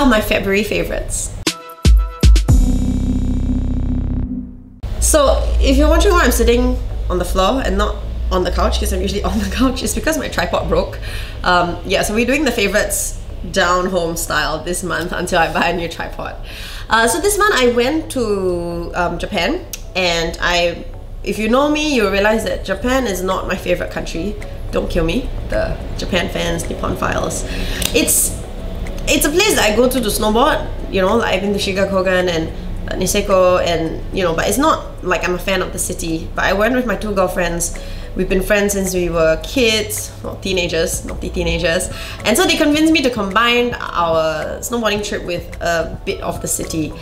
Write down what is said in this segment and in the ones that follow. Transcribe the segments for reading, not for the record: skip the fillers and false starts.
are my February favorites. So if you're wondering why I'm sitting on the floor and not on the couch, because I'm usually on the couch, it's because my tripod broke. Yeah, so we're doing the favorites down home style this month until I buy a new tripod. So this month I went to Japan, and if you know me, you'll realize that Japan is not my favorite country. Don't kill me, the Japan fans, Nippon Files. It's a place that I go to snowboard, you know, like I've been to Shigakogan and Niseko, and you know, but it's not like I'm a fan of the city. But I went with my two girlfriends. We've been friends since we were kids, not teenagers, naughty teenagers. And so they convinced me to combine our snowboarding trip with a bit of the city.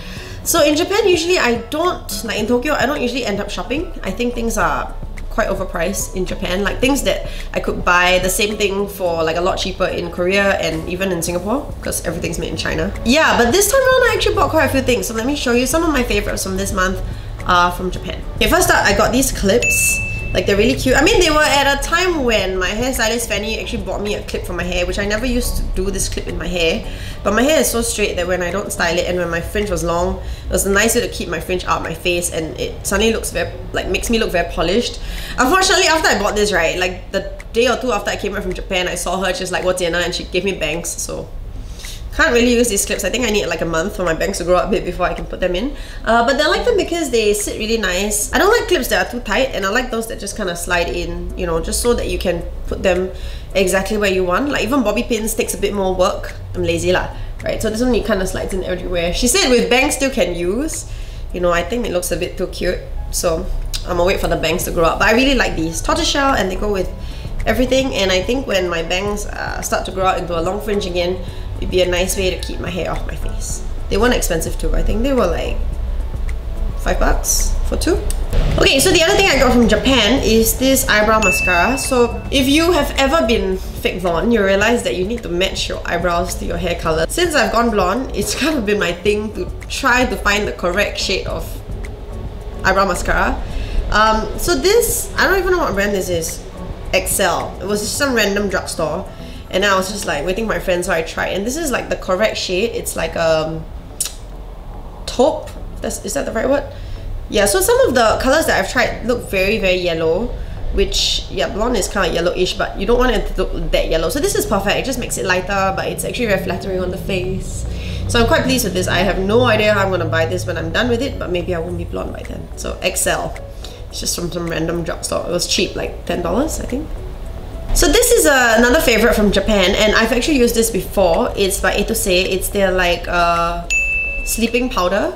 So in Japan, usually I don't, like in Tokyo, I don't usually end up shopping. I think things are quite overpriced in Japan. Like things that I could buy the same thing for like a lot cheaper in Korea and even in Singapore, because everything's made in China. Yeah, but this time around I actually bought quite a few things. So let me show you some of my favorites from this month from Japan. Okay, first up, I got these clips. Like they're really cute. I mean, they were at a time when my hairstylist Fanny actually bought me a clip for my hair, which I never used to do this clip in my hair. But my hair is so straight that when I don't style it, and when my fringe was long, it was a nice way to keep my fringe out of my face, and it suddenly looks very, like, makes me look very polished. Unfortunately, after I bought this, right, like the day or two after I came back from Japan, I saw her just like, "What's in?" and she gave me bangs, so can't really use these clips. I think I need like a month for my bangs to grow up a bit before I can put them in. But I like them because they sit really nice. I don't like clips that are too tight, and I like those that just kind of slide in, you know, just so that you can put them exactly where you want. Like even bobby pins takes a bit more work. I'm lazy lah, right? So this one, it kind of slides in everywhere. She said with bangs still can use. You know, I think it looks a bit too cute. So I'm gonna wait for the bangs to grow up. But I really like these. Tortoiseshell, and they go with everything. And I think when my bangs start to grow out into a long fringe again, it'd be a nice way to keep my hair off my face. They weren't expensive too. I think they were like $5 for two. Okay, so the other thing I got from Japan is this eyebrow mascara. So if you have ever been fake blonde, you realize that you need to match your eyebrows to your hair color. Since I've gone blonde, it's kind of been my thing to try to find the correct shade of eyebrow mascara. So this, I don't even know what brand this is. Excel. It was just some random drugstore. And I was just like waiting for my friends, so I tried. And this is like the correct shade. It's like taupe. Is that the right word? Yeah, so some of the colors that I've tried look very, very yellow. Which, yeah, blonde is kind of yellowish, but you don't want it to look that yellow. So this is perfect. It just makes it lighter, but it's actually very flattering on the face. So I'm quite pleased with this. I have no idea how I'm going to buy this when I'm done with it, but maybe I won't be blonde by then. So Excel. It's just from some random drugstore. It was cheap, like $10, I think. So this is another favorite from Japan, and I've actually used this before. It's by Etose. It's their like sleeping powder.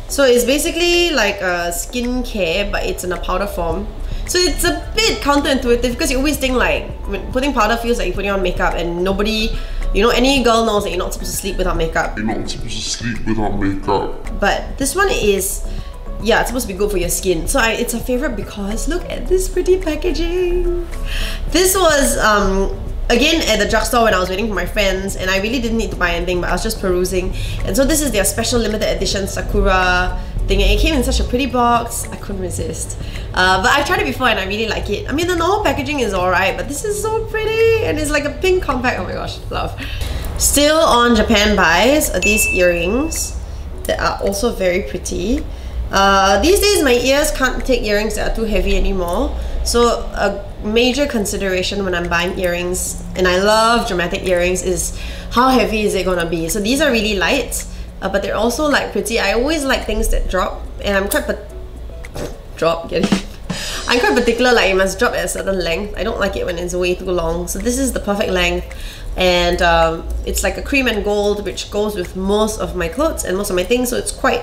So it's basically like a skincare, but it's in a powder form. So it's a bit counterintuitive because you always think like when putting powder feels like you're putting on makeup, and nobody, you know, any girl knows that you're not supposed to sleep without makeup. You're not supposed to sleep without makeup. But this one is, yeah, it's supposed to be good for your skin. So it's a favorite because look at this pretty packaging. This was again at the drugstore when I was waiting for my friends, and I really didn't need to buy anything, but I was just perusing. And so this is their special limited edition Sakura thing. It came in such a pretty box. I couldn't resist. But I've tried it before and I really like it. I mean, the normal packaging is alright, but this is so pretty, and it's like a pink compact. Oh my gosh, love. Still on Japan buys are these earrings that are also very pretty. These days my ears can't take earrings that are too heavy anymore, so a major consideration when I'm buying earrings, and I love dramatic earrings, is how heavy is it gonna be. So these are really light, but they're also like pretty. I always like things that drop, and I'm quite I'm quite particular, like it must drop at a certain length. I don't like it when it's way too long. So this is the perfect length, and it's like a cream and gold, which goes with most of my clothes and most of my things, so it's quite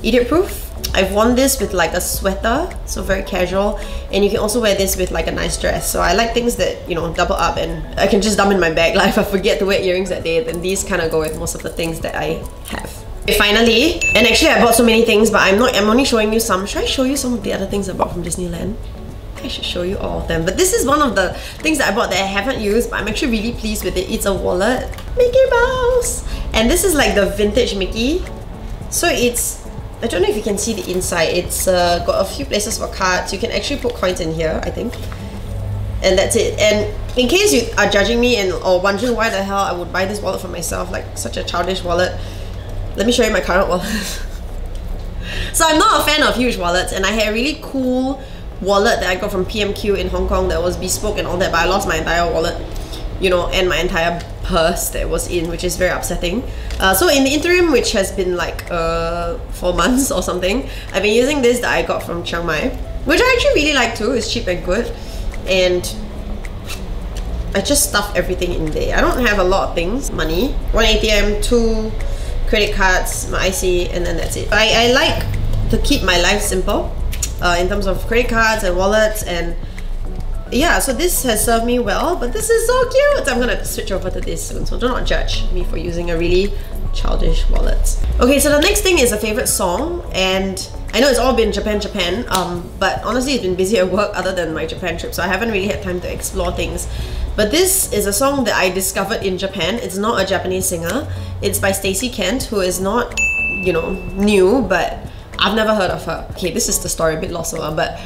idiot proof. I've worn this with like a sweater, so very casual, and you can also wear this with like a nice dress. So I like things that, you know, double up and I can just dump in my bag. Like if I forget to wear earrings that day, then these kind of go with most of the things that I have. Okay, finally, and actually I bought so many things, but I'm only showing you some. Should I show you some of the other things I bought from Disneyland? I should show you all of them. But this is one of the things that I bought that I haven't used, but I'm actually really pleased with it. It's a wallet. Mickey Mouse! And this is like the vintage Mickey. So it's, I don't know if you can see the inside. It's got a few places for cards. You can actually put coins in here, I think. And that's it. And In case you are judging me and or wondering why the hell I would buy this wallet for myself, like such a childish wallet, let me show you my current wallet. So I'm not a fan of huge wallets, and I had a really cool wallet that I got from PMQ in Hong Kong that was bespoke and all that, but I lost my entire wallet, you know, and my entire purse that was in, which is very upsetting. So in the interim, which has been like 4 months or something, I've been using this that I got from Chiang Mai, which I actually really like too. It's cheap and good, and I just stuff everything in there. I don't have a lot of things. Money, 1 ATM, 2 credit cards, my IC, and then that's it. I like to keep my life simple in terms of credit cards and wallets, and yeah, so this has served me well, but this is so cute. I'm gonna switch over to this soon, so do not judge me for using a really childish wallet. Okay, so the next thing is a favorite song, and I know it's all been Japan, but honestly it's been busy at work other than my Japan trip, so I haven't really had time to explore things. But this is a song that I discovered in Japan. It's not a Japanese singer. It's by Stacey Kent, who is not, you know, new, but I've never heard of her. Okay, this is the story, a bit lost, but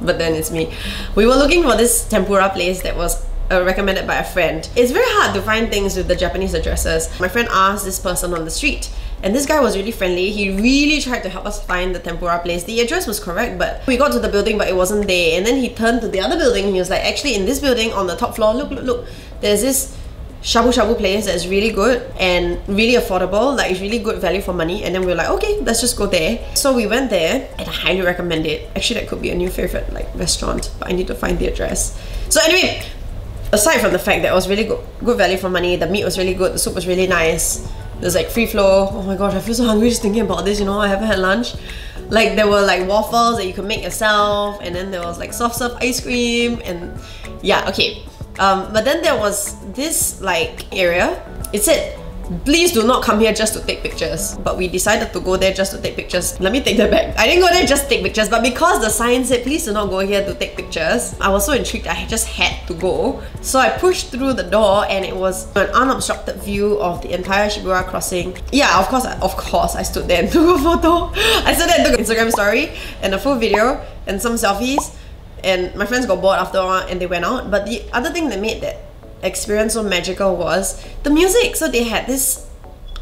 but then it's me. We were looking for this tempura place that was recommended by a friend. It's very hard to find things with the Japanese addresses. My friend asked this person on the street, and this guy was really friendly. He really tried to help us find the tempura place. The address was correct, but we got to the building but it wasn't there. And then he turned to the other building and he was like, actually in this building on the top floor, look, there's this shabu shabu place that's really good and really affordable, like it's really good value for money. And then we were like, okay, let's just go there. So we went there and I highly recommend it. Actually, that could be a new favorite like restaurant, but I need to find the address. So anyway, aside from the fact that it was really good value for money, the meat was really good, the soup was really nice, there's like free flow. Oh my gosh, I feel so hungry just thinking about this, you know, I haven't had lunch. Like there were like waffles that you could make yourself, and then there was like soft serve ice cream, and yeah, okay. But then there was this like area, it said, please do not come here just to take pictures. But we decided to go there just to take pictures. Let me take that back. I didn't go there just to take pictures, but because the sign said please do not go here to take pictures, I was so intrigued I just had to go. So I pushed through the door and it was an unobstructed view of the entire Shibuya crossing. Yeah, of course I stood there and took a photo. I stood there and took an Instagram story and a full video and some selfies. And my friends got bored after a while and they went out. But the other thing that made that experience so magical was the music. So they had this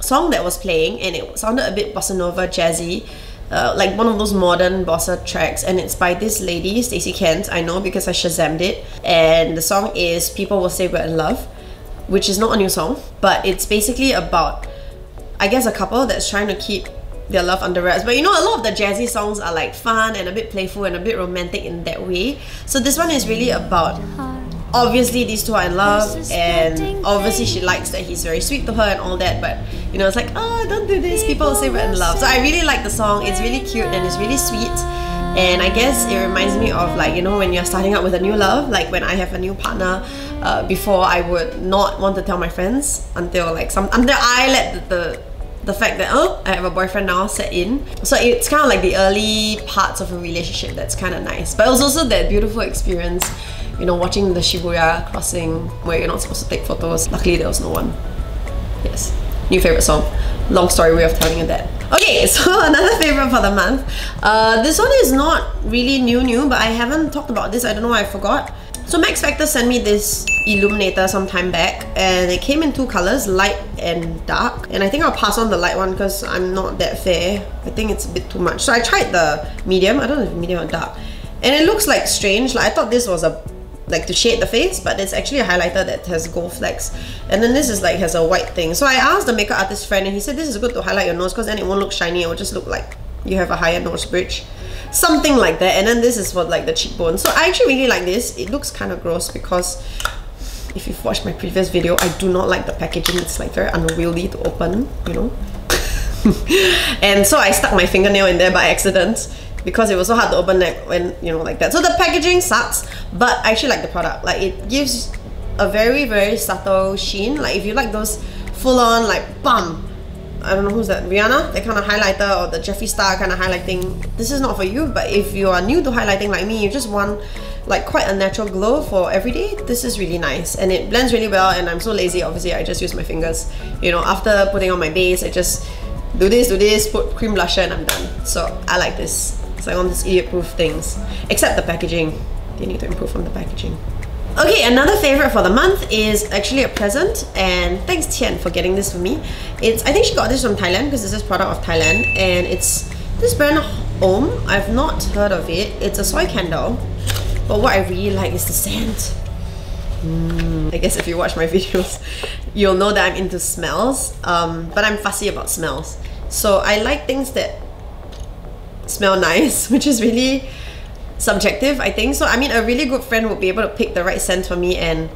song that was playing and it sounded a bit bossa nova, jazzy, like one of those modern bossa tracks, and it's by this lady, Stacey Kent. I know because I Shazammed it, and the song is People Will Say We're in Love, which is not a new song, but it's basically about, I guess, a couple that's trying to keep their love under wraps. But you know, a lot of the jazzy songs are like fun and a bit playful and a bit romantic in that way. So this one is really about, obviously these two are in love, and obviously she likes that he's very sweet to her and all that, but you know, it's like, oh, don't do this, people will say we're in love. So I really like the song. It's really cute and it's really sweet, and I guess it reminds me of, like, you know, when you're starting out with a new love, like when I have a new partner, before I would not want to tell my friends until I let the fact that, oh, I have a boyfriend now set in. So it's kind of like the early parts of a relationship that's kind of nice. But it was also that beautiful experience, you know, watching the Shibuya crossing where you're not supposed to take photos. Luckily there was no one. Yes. New favorite song. Long story way of telling you that. Okay, so another favorite for the month. This one is not really new, but I haven't talked about this. I don't know why I forgot. So Max Factor sent me this illuminator some time back, and it came in 2 colors, light and dark. And I think I'll pass on the light one because I'm not that fair. I think it's a bit too much. So I tried the medium. I don't know if medium or dark. And it looks like strange. Like I thought this was like to shade the face, but it's actually a highlighter that has gold flecks. And then this is like has a white thing. So I asked the makeup artist friend and he said this is good to highlight your nose because then it won't look shiny. It will just look like you have a higher nose bridge. Something like that. And then this is for like the cheekbone. So I actually really like this. It looks kind of gross because if you've watched my previous video, I do not like the packaging. It's like very unwieldy to open, you know. And so I stuck my fingernail in there by accident because it was so hard to open that when, you know, like that. So the packaging sucks, but I actually like the product. Like it gives a very, very subtle sheen. Like if you like those full-on like bam, I don't know who's that, Rihanna, that kind of highlighter, or the Jeffree Star kind of highlighting, this is not for you. But if you are new to highlighting like me, you just want like quite a natural glow for everyday, this is really nice. And it blends really well, and I'm so lazy, obviously I just use my fingers. You know, after putting on my base, I just do this, put cream blusher, and I'm done. So I like this. It's like on these idiot-proof things. Except the packaging. They need to improve on the packaging. Okay, another favorite for the month is actually a present, and thanks Tian for getting this for me. I think she got this from Thailand because this is product of Thailand, and it's this brand Om. I've not heard of it. It's a soy candle, but what I really like is the scent. I guess if you watch my videos, you'll know that I'm into smells, but I'm fussy about smells. So I like things that smell nice, which is really subjective, I think. So I mean, a really good friend would be able to pick the right scent for me, and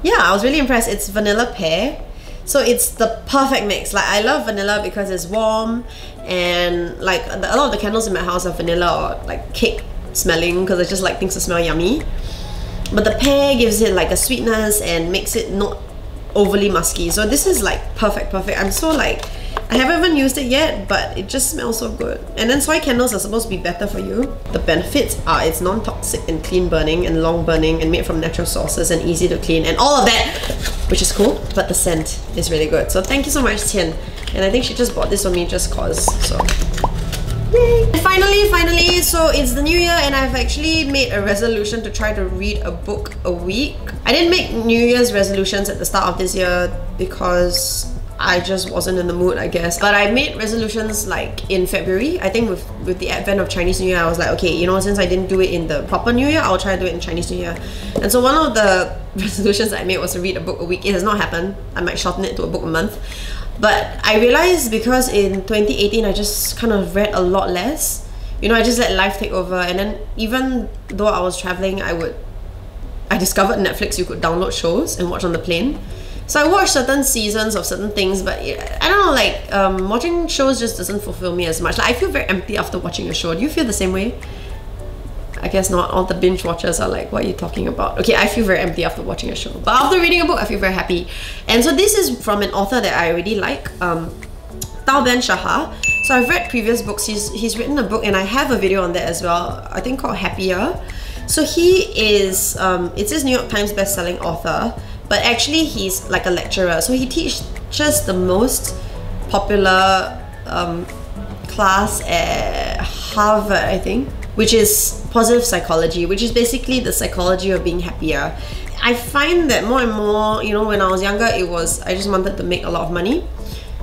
yeah, I was really impressed. It's vanilla pear, so it's the perfect mix. Like, I love vanilla because it's warm, and like a lot of the candles in my house are vanilla or like cake smelling because I just like things to smell yummy. But the pear gives it like a sweetness and makes it not overly musky. So this is like perfect. I'm so like, I haven't even used it yet, but it just smells so good. And then soy candles are supposed to be better for you. The benefits are it's non-toxic and clean burning and long burning and made from natural sources and easy to clean and all of that, which is cool. But the scent is really good. So thank you so much, Tian. And I think she just bought this for me just cause, so yay! And finally, so it's the new year and I've actually made a resolution to try to read a book a week. I didn't make New Year's resolutions at the start of this year because I just wasn't in the mood, I guess. But I made resolutions like in February. I think with the advent of Chinese New Year, I was like, okay, you know, since I didn't do it in the proper New Year, I'll try to do it in Chinese New Year. And so one of the resolutions I made was to read a book a week. It has not happened. I might shorten it to a book a month. But I realized because in 2018, I just kind of read a lot less. You know, I just let life take over. And then even though I was traveling, I discovered Netflix, you could download shows and watch on the plane. So I watched certain seasons of certain things, but I don't know, like watching shows just doesn't fulfill me as much. Like, I feel very empty after watching a show. Do you feel the same way? I guess not. All the binge watchers are like, what are you talking about? Okay, I feel very empty after watching a show. But after reading a book, I feel very happy. And so this is from an author that I really like, Tal Ben-Shahar. So I've read previous books. He's written a book and I have a video on that as well, I think called Happier. So he is, it says New York Times best-selling author, but actually he's like a lecturer. So he teaches the most popular class at Harvard, I think, which is positive psychology, which is basically the psychology of being happier. I find that more and more, you know, when I was younger, I just wanted to make a lot of money.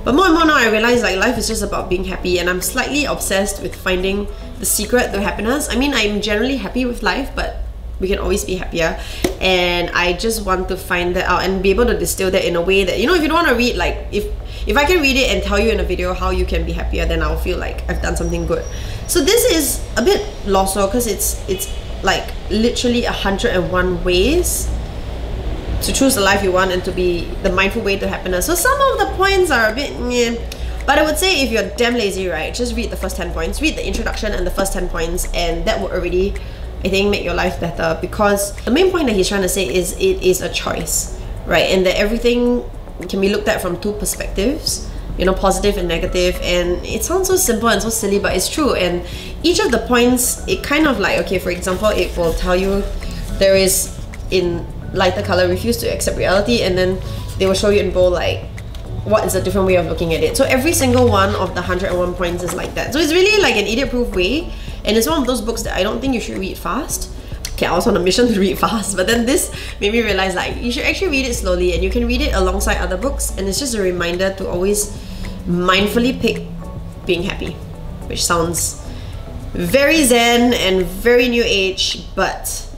But more and more now I realize like life is just about being happy, and I'm slightly obsessed with finding the secret to happiness. I mean, I'm generally happy with life, but we can always be happier. And I just want to find that out and be able to distill that in a way that, you know, if you don't want to read, like if I can read it and tell you in a video how you can be happier, then I'll feel like I've done something good. So this is a bit lost because it's like literally 101 ways to choose the life you want and to be the mindful way to happiness. So some of the points are a bit meh. But I would say if you're damn lazy, right, just read the first 10 points. Read the introduction and the first 10 points, and that would already, I think, make your life better. Because the main point that he's trying to say is it is a choice, right? And that everything can be looked at from two perspectives, you know, positive and negative. And it sounds so simple and so silly, but it's true. And each of the points, it kind of like, okay, for example, it will tell you there is, in lighter color, refuse to accept reality, and then they will show you in bold like what is a different way of looking at it. So every single one of the 101 points is like that. So it's really like an idiot-proof way, and it's one of those books that I don't think you should read fast. Okay, I was on a mission to read fast, but then this made me realize like you should actually read it slowly, and you can read it alongside other books, and it's just a reminder to always mindfully pick being happy, which sounds very zen and very new age, but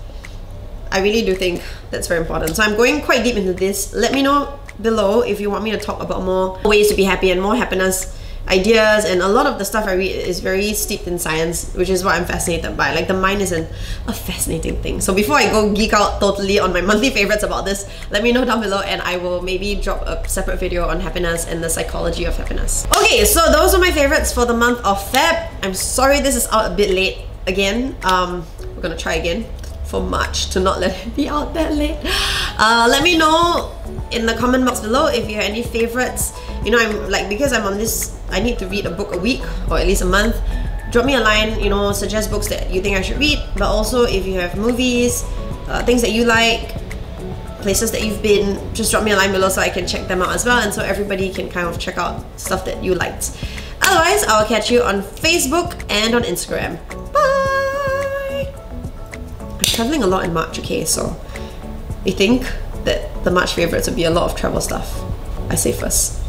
I really do think that's very important. So I'm going quite deep into this. Let me know below if you want me to talk about more ways to be happy and more happiness ideas. And a lot of the stuff I read is very steeped in science, which is what I'm fascinated by. Like, the mind is a fascinating thing. So before I go geek out totally on my monthly favorites about this, let me know down below and I will maybe drop a separate video on happiness and the psychology of happiness. Okay, so those are my favorites for the month of Feb. I'm sorry this is out a bit late again. We're gonna try again for March to not let it be out that late. Let me know in the comment box below if you have any favorites. You know, I'm like, because I'm on this, I need to read a book a week or at least a month. Drop me a line, you know, suggest books that you think I should read, but also if you have movies, things that you like, places that you've been, just drop me a line below so I can check them out as well, and so everybody can kind of check out stuff that you liked. Otherwise, I'll catch you on Facebook and on Instagram. Bye! I'm traveling a lot in March, okay, so we think that the March favourites would be a lot of travel stuff. I say first.